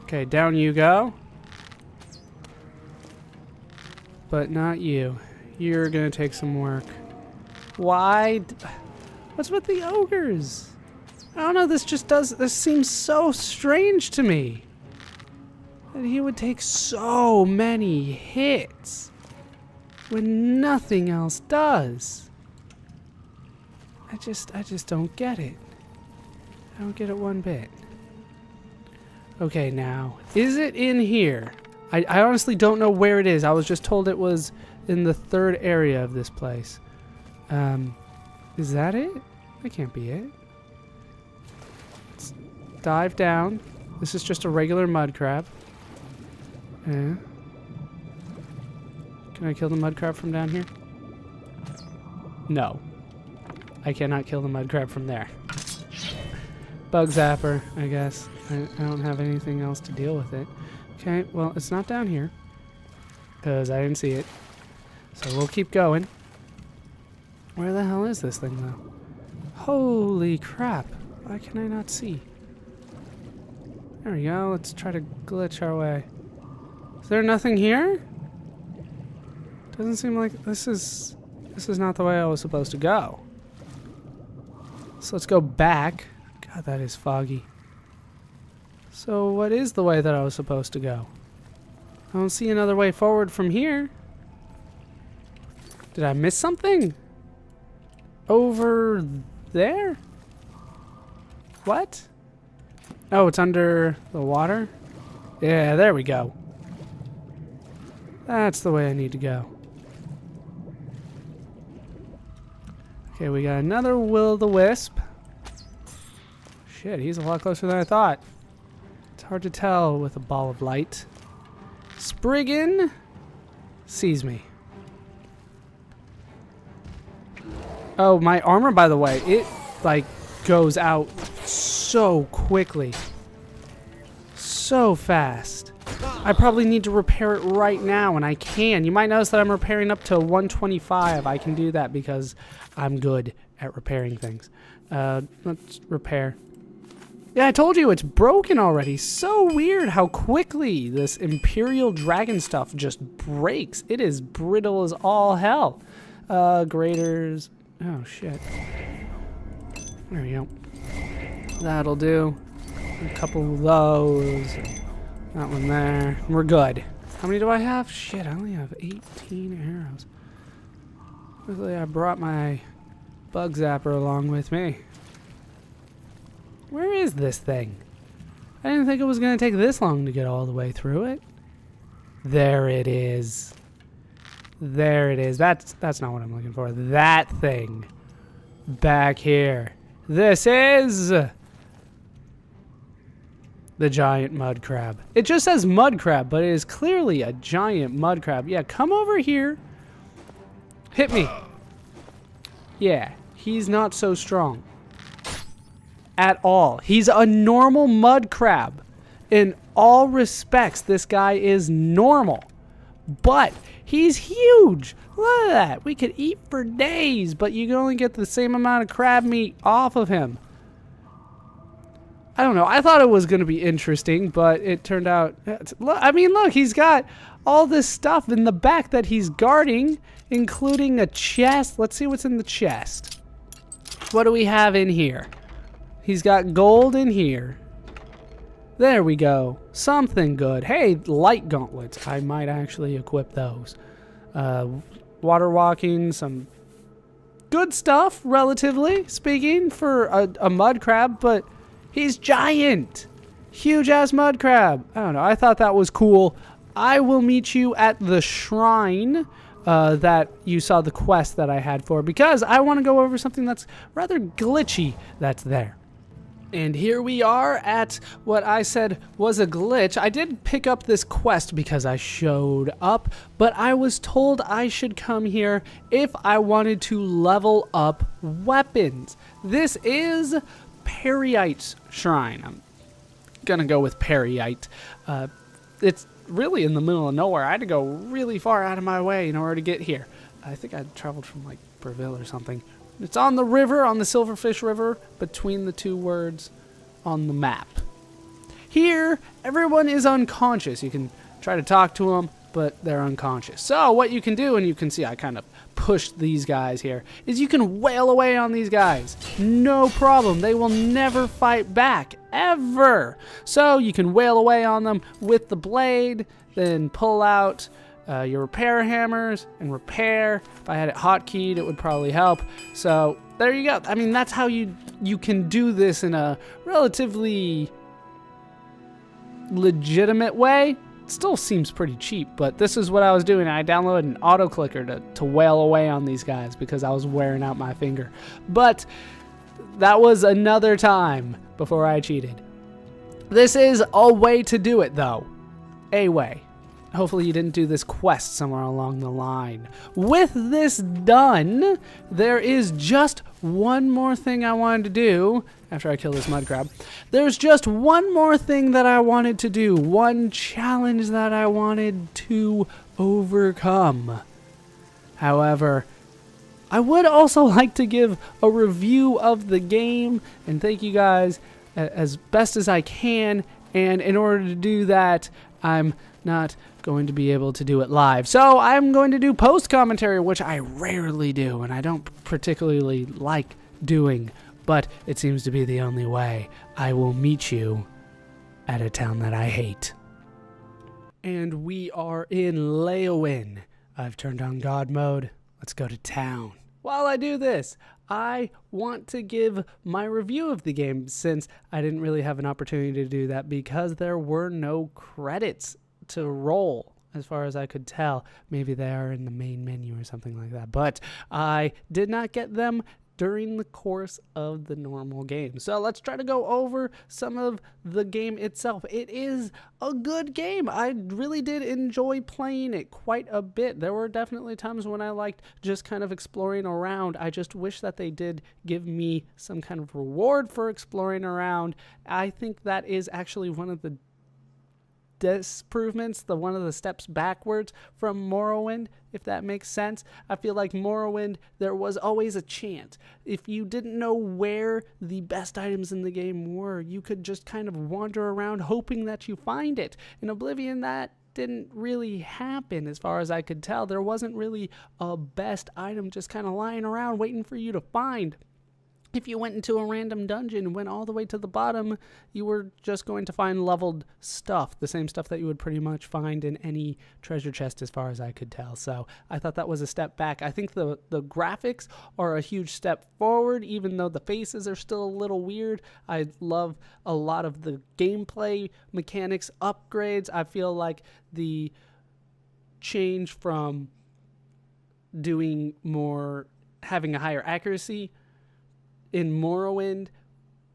Okay, down you go. But not you. You're gonna take some work. Why? What's with the ogres? I don't know, this seems so strange to me. That he would take so many hits when nothing else does. I just don't get it. I don't get it one bit. Okay, now, is it in here? I honestly don't know where it is. I was just told it was in the third area of this place. Is that it? That can't be it. Let's dive down. This is just a regular mud crab. Yeah. Can I kill the mud crab from down here? No. I cannot kill the mud crab from there. Bug zapper, I guess. I don't have anything else to deal with it. Okay, well, it's not down here. Because I didn't see it. So we'll keep going. Where the hell is this thing, though? Holy crap. Why can I not see? There we go. Let's try to glitch our way. Is there nothing here? Doesn't seem like this is not the way I was supposed to go. So let's go back. God, that is foggy. So what is the way that I was supposed to go? I don't see another way forward from here. Did I miss something? Over there? What? Oh, it's under the water? Yeah, there we go. That's the way I need to go. Okay, we got another will-o'-the-wisp. Shit, he's a lot closer than I thought. It's hard to tell with a ball of light. Spriggan sees me. Oh, my armor, by the way, it, like, goes out so quickly. So fast. I probably need to repair it right now, and I can. You might notice that I'm repairing up to 125. I can do that because I'm good at repairing things. Let's repair. Yeah, I told you, it's broken already. So weird how quickly this Imperial Dragon stuff just breaks. It is brittle as all hell. Graders. Oh, shit. There we go. That'll do. A couple of those. That one there. We're good. How many do I have? Shit, I only have 18 arrows. Luckily, I brought my bug zapper along with me. Where is this thing? I didn't think it was going to take this long to get all the way through it. There it is. There it is. That's not what I'm looking for. That thing. Back here. This is the giant mud crab. It just says mud crab, but it is clearly a giant mud crab. Yeah, come over here. Hit me. Yeah, he's not so strong. At all. He's a normal mud crab. In all respects, this guy is normal. But he's huge. Look at that. We could eat for days, but you can only get the same amount of crab meat off of him. I don't know. I thought it was going to be interesting, but it turned out... I mean, look, he's got all this stuff in the back that he's guarding, including a chest. Let's see what's in the chest. What do we have in here? He's got gold in here. There we go. Something good. Hey, light gauntlets. I might actually equip those. Water walking, some good stuff, relatively speaking, for a mud crab, but he's giant. Huge-ass mud crab. I don't know. I thought that was cool. I will meet you at the shrine that you saw the quest that I had for, because I want to go over something that's rather glitchy that's there. And here we are at what I said was a glitch. I did pick up this quest because I showed up, but I was told I should come here if I wanted to level up weapons. This is Peryite's Shrine. I'm gonna go with Peryite. It's really in the middle of nowhere. I had to go really far out of my way in order to get here. I think I traveled from like Breville or something. It's on the river, on the Silverfish River, between the two words on the map. Here, everyone is unconscious. You can try to talk to them, but they're unconscious. So what you can do, and you can see I kind of pushed these guys here, is you can wail away on these guys. No problem. They will never fight back, ever. So you can wail away on them with the blade, then pull out your repair hammers and repair. If I had it hotkeyed, it would probably help. So there you go. I mean, that's how you can do this in a relatively legitimate way. It still seems pretty cheap, but this is what I was doing. I downloaded an auto clicker to wail away on these guys because I was wearing out my finger. But that was another time before I cheated. This is a way to do it, though. A way. Hopefully you didn't do this quest somewhere along the line. With this done, there is just one more thing I wanted to do after I kill this mud crab. There's just one more thing that I wanted to do. One challenge that I wanted to overcome. However, I would also like to give a review of the game and thank you guys as best as I can. And in order to do that, I'm not going to be able to do it live. So I'm going to do post commentary, which I rarely do and I don't particularly like doing, but it seems to be the only way. I will meet you at a town that I hate. And we are in Leowin. I've turned on God mode. Let's go to town. While I do this, I want to give my review of the game since I didn't really have an opportunity to do that because there were no credits to roll as far as I could tell. Maybe they are in the main menu or something like that, but I did not get them during the course of the normal game. So let's try to go over some of the game itself. It is a good game. I really did enjoy playing it quite a bit. There were definitely times when I liked just kind of exploring around. I just wish that they did give me some kind of reward for exploring around. I think that is actually one of the disprovements, one of the steps backwards from Morrowind, if that makes sense. I feel like Morrowind, there was always a chance. If you didn't know where the best items in the game were, you could just kind of wander around hoping that you find it. In Oblivion, that didn't really happen as far as I could tell. There wasn't really a best item just kind of lying around waiting for you to find. If you went into a random dungeon and went all the way to the bottom, you were just going to find leveled stuff, the same stuff that you would pretty much find in any treasure chest as far as I could tell. So I thought that was a step back. I think the graphics are a huge step forward, even though the faces are still a little weird. I love a lot of the gameplay mechanics upgrades. I feel like the change from doing more, having a higher accuracy in Morrowind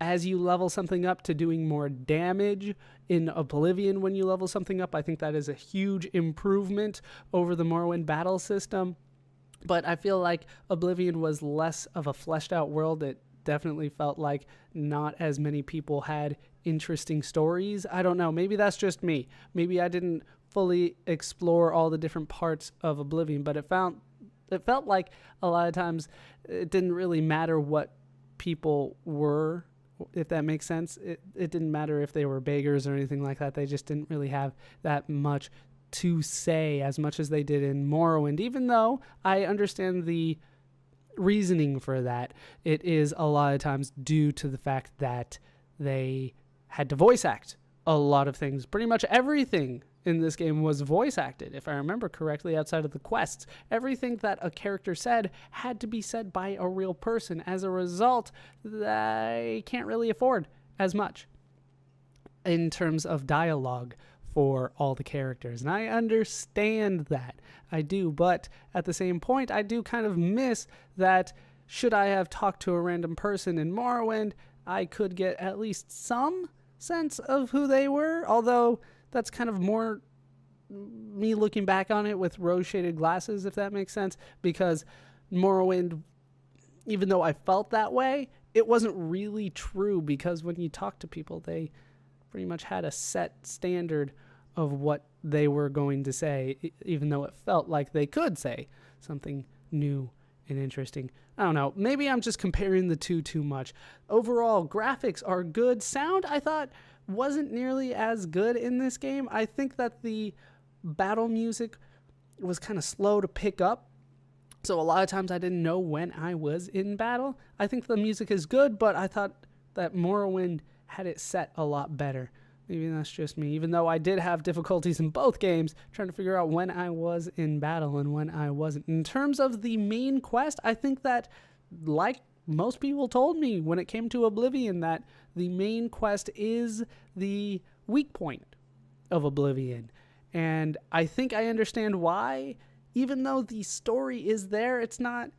as you level something up to doing more damage in Oblivion when you level something up. I think that is a huge improvement over the Morrowind battle system. But I feel like Oblivion was less of a fleshed out world. It definitely felt like not as many people had interesting stories. I don't know. Maybe that's just me. Maybe I didn't fully explore all the different parts of Oblivion, but it felt like a lot of times it didn't really matter what people were, if that makes sense. It didn't matter if they were beggars or anything like that. They just didn't really have that much to say as much as they did in Morrowind, even though I understand the reasoning for that. It is a lot of times due to the fact that they had to voice act a lot of things. Pretty much everything in this game was voice acted, if I remember correctly, outside of the quests. Everything that a character said had to be said by a real person. As a result, they can't really afford as much in terms of dialogue for all the characters. And I understand that. I do. But at the same point, I do kind of miss that should I have talked to a random person in Morrowind, I could get at least some sense of who they were, although that's kind of more me looking back on it with rose-shaded glasses, if that makes sense, because Morrowind, even though I felt that way, it wasn't really true, because when you talk to people, they pretty much had a set standard of what they were going to say, even though it felt like they could say something new and interesting. I don't know. Maybe I'm just comparing the two too much. Overall, graphics are good. Sound, I thought, wasn't nearly as good in this game. I think that the battle music was kind of slow to pick up. So a lot of times I didn't know when I was in battle. I think the music is good, but I thought that Morrowind had it set a lot better. Maybe that's just me, even though I did have difficulties in both games trying to figure out when I was in battle and when I wasn't. In terms of the main quest, I think that, like most people told me when it came to Oblivion, that the main quest is the weak point of Oblivion. And I think I understand why. Even though the story is there, it's not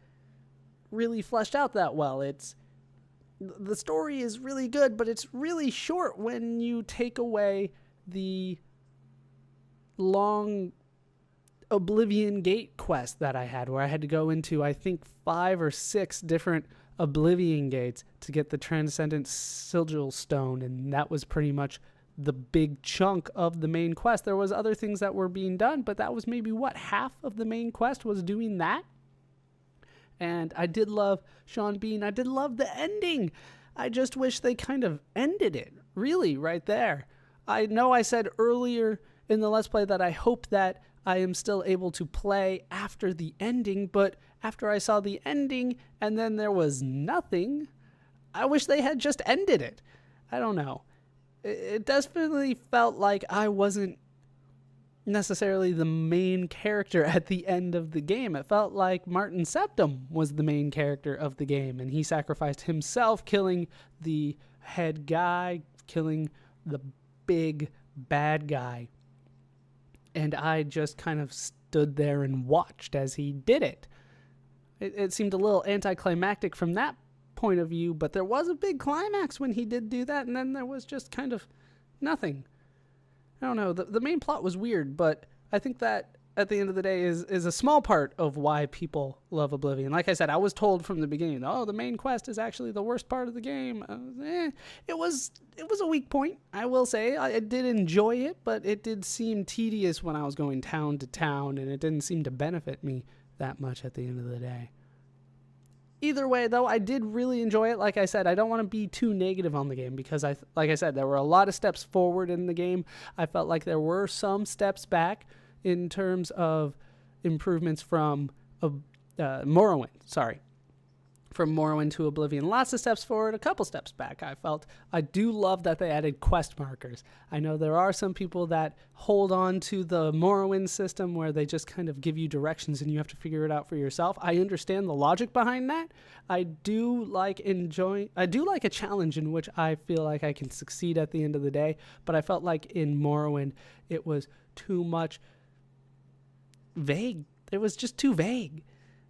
really fleshed out that well. The story is really good, but it's really short when you take away the long Oblivion Gate quest that I had, where I had to go into, I think, 5 or 6 different Oblivion Gates to get the Transcendent Sigil Stone, and that was pretty much the big chunk of the main quest. There was other things that were being done, but that was maybe, half of the main quest was doing that. And I did love Sean Bean. I did love the ending. I just wish they kind of ended it, really, right there. I know I said earlier in the Let's Play that I hope that I am still able to play after the ending, but after I saw the ending and then there was nothing, I wish they had just ended it. I don't know. It definitely felt like I wasn't necessarily the main character at the end of the game. It felt like Martin Septim was the main character of the game, and he sacrificed himself, killing the head guy, killing the big bad guy. And I just kind of stood there and watched as he did it. It seemed a little anticlimactic from that point of view, but there was a big climax when he did do that, and then there was just kind of nothing. I don't know. The main plot was weird, but I think that at the end of the day is a small part of why people love Oblivion. Like I said, I was told from the beginning, oh, the main quest is actually the worst part of the game. It was a weak point, I will say. I did enjoy it, but it did seem tedious when I was going town to town, and it didn't seem to benefit me that much at the end of the day. Either way, though, I did really enjoy it. Like I said, I don't want to be too negative on the game because, like I said, there were a lot of steps forward in the game. I felt like there were some steps back in terms of improvements from Morrowind. From Morrowind to Oblivion. Lots of steps forward, a couple steps back, I felt. I do love that they added quest markers. I know there are some people that hold on to the Morrowind system where they just kind of give you directions and you have to figure it out for yourself. I understand the logic behind that. I do like a challenge in which I feel like I can succeed at the end of the day, but I felt like in Morrowind it was too much vague. It was just too vague.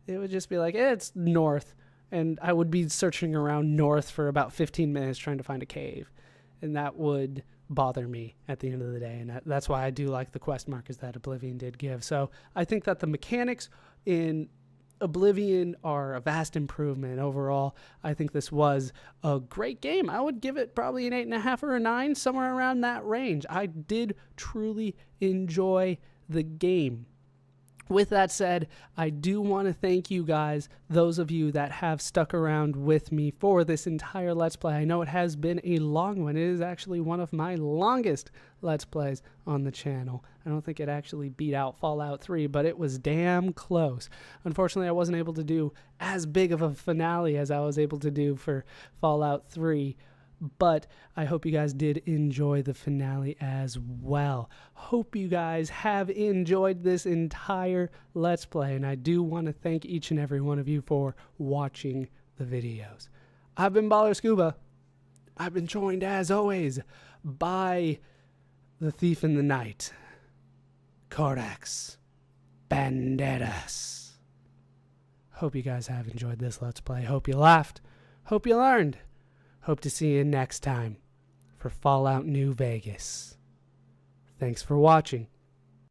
It would just be like, it's north. And I would be searching around north for about 15 minutes trying to find a cave. And that would bother me at the end of the day. And that's why I do like the quest markers that Oblivion did give. So I think that the mechanics in Oblivion are a vast improvement overall. I think this was a great game. I would give it probably an 8.5 or a 9, somewhere around that range. I did truly enjoy the game. With that said, I do want to thank you guys, those of you that have stuck around with me for this entire Let's Play. I know it has been a long one. It is actually one of my longest Let's Plays on the channel. I don't think it actually beat out Fallout 3, but it was damn close. Unfortunately, I wasn't able to do as big of a finale as I was able to do for Fallout 3. But I hope you guys did enjoy the finale as well. Hope you guys have enjoyed this entire Let's Play, and I do want to thank each and every one of you for watching the videos. I've been Baller Scuba. I've been joined, as always, by the Thief in the Night, Corax Banderas. Hope you guys have enjoyed this Let's Play. Hope you laughed. Hope you learned. Hope to see you next time for Fallout New Vegas. Thanks for watching.